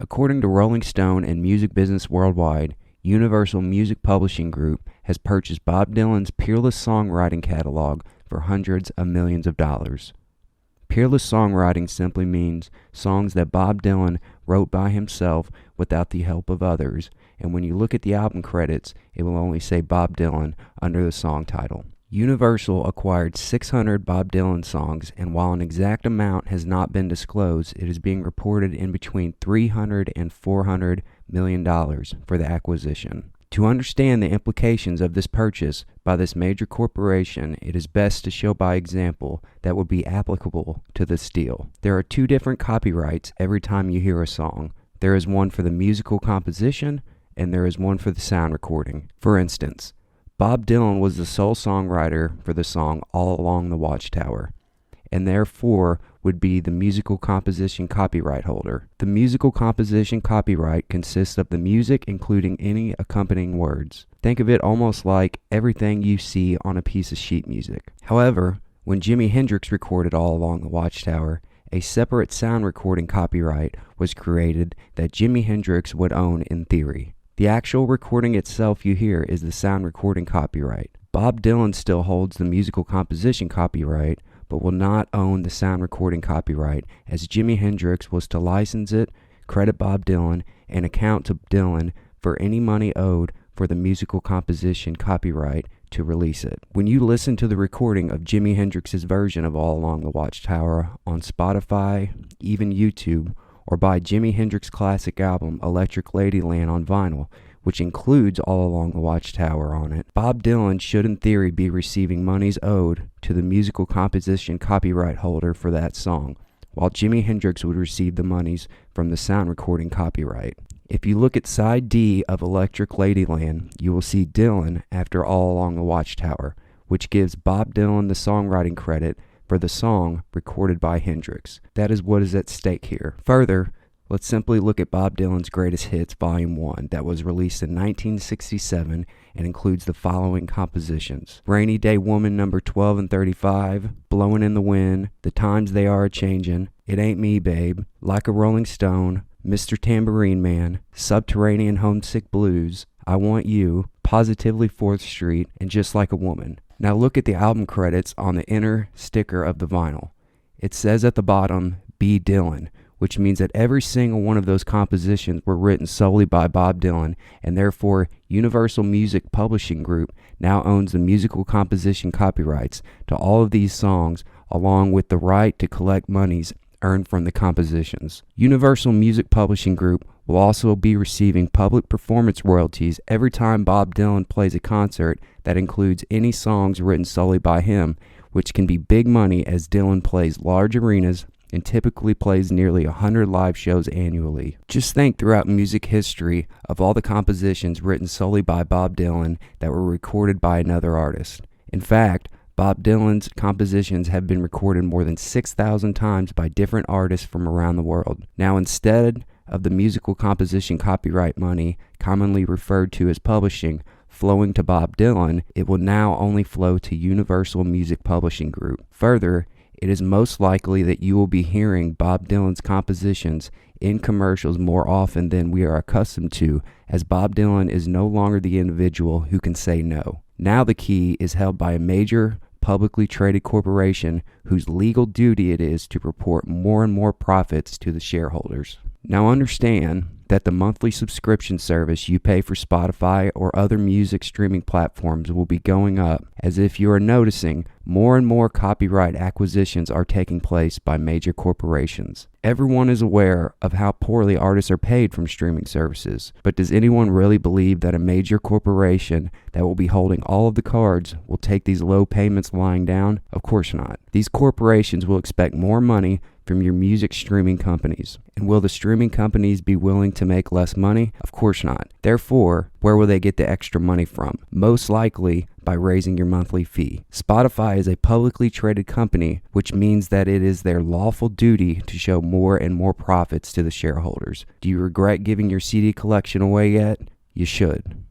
According to Rolling Stone and Music Business Worldwide, Universal Music Publishing Group has purchased Bob Dylan's Peerless songwriting catalog for hundreds of millions of dollars. Peerless songwriting simply means songs that Bob Dylan wrote by himself without the help of others, and when you look at the album credits, it will only say Bob Dylan under the song title. Universal acquired 600 Bob Dylan songs, and while an exact amount has not been disclosed, it is being reported in between $300 and $400 million for the acquisition. To understand the implications of this purchase by this major corporation, it is best to show by example that would be applicable to this deal. There are two different copyrights every time you hear a song. There is one for the musical composition, and there is one for the sound recording. For instance, Bob Dylan was the sole songwriter for the song All Along the Watchtower, and therefore would be the musical composition copyright holder. The musical composition copyright consists of the music including any accompanying words. Think of it almost like everything you see on a piece of sheet music. However, when Jimi Hendrix recorded All Along the Watchtower, a separate sound recording copyright was created that Jimi Hendrix would own in theory. The actual recording itself you hear is the sound recording copyright. Bob Dylan still holds the musical composition copyright, but will not own the sound recording copyright, as Jimi Hendrix was to license it, credit Bob Dylan, and account to Dylan for any money owed for the musical composition copyright to release it. When you listen to the recording of Jimi Hendrix's version of All Along the Watchtower on Spotify, even YouTube, or buy Jimi Hendrix classic album Electric Ladyland on vinyl, which includes All Along the Watchtower on it, Bob Dylan should in theory be receiving monies owed to the musical composition copyright holder for that song, while Jimi Hendrix would receive the monies from the sound recording copyright. If you look at side D of Electric Ladyland, you will see Dylan after All Along the Watchtower, which gives Bob Dylan the songwriting credit for the song recorded by Hendrix. That is what is at stake here. Further, let's simply look at Bob Dylan's Greatest Hits Volume 1 that was released in 1967 and includes the following compositions: Rainy Day Woman number 12 and 35, Blowin' in the Wind, The Times They Are A-Changin', It Ain't Me Babe, Like a Rolling Stone, Mr. Tambourine Man, Subterranean Homesick Blues, I Want You, Positively 4th Street, and Just Like a Woman. Now look at the album credits on the inner sticker of the vinyl. It says at the bottom, B. Dylan, which means that every single one of those compositions were written solely by Bob Dylan, and therefore Universal Music Publishing Group now owns the musical composition copyrights to all of these songs, along with the right to collect monies earned from the compositions. Universal Music Publishing Group will also be receiving public performance royalties every time Bob Dylan plays a concert that includes any songs written solely by him, which can be big money as Dylan plays large arenas and typically plays nearly 100 live shows annually. Just think throughout music history of all the compositions written solely by Bob Dylan that were recorded by another artist. In fact, Bob Dylan's compositions have been recorded more than 6,000 times by different artists from around the world. Now, instead of the musical composition copyright money, commonly referred to as publishing, flowing to Bob Dylan, it will now only flow to Universal Music Publishing Group. Further, it is most likely that you will be hearing Bob Dylan's compositions in commercials more often than we are accustomed to, as Bob Dylan is no longer the individual who can say no. Now the key is held by a major publicly traded corporation whose legal duty it is to report more and more profits to the shareholders. Now understand that the monthly subscription service you pay for Spotify or other music streaming platforms will be going up, as if you are noticing more and more copyright acquisitions are taking place by major corporations. Everyone is aware of how poorly artists are paid from streaming services, but does anyone really believe that a major corporation that will be holding all of the cards will take these low payments lying down? Of course not. These corporations will expect more money from your music streaming companies. And will the streaming companies be willing to make less money? Of course not. Therefore, where will they get the extra money from? Most likely by raising your monthly fee. Spotify is a publicly traded company, which means that it is their lawful duty to show more and more profits to the shareholders. Do you regret giving your CD collection away yet? You should.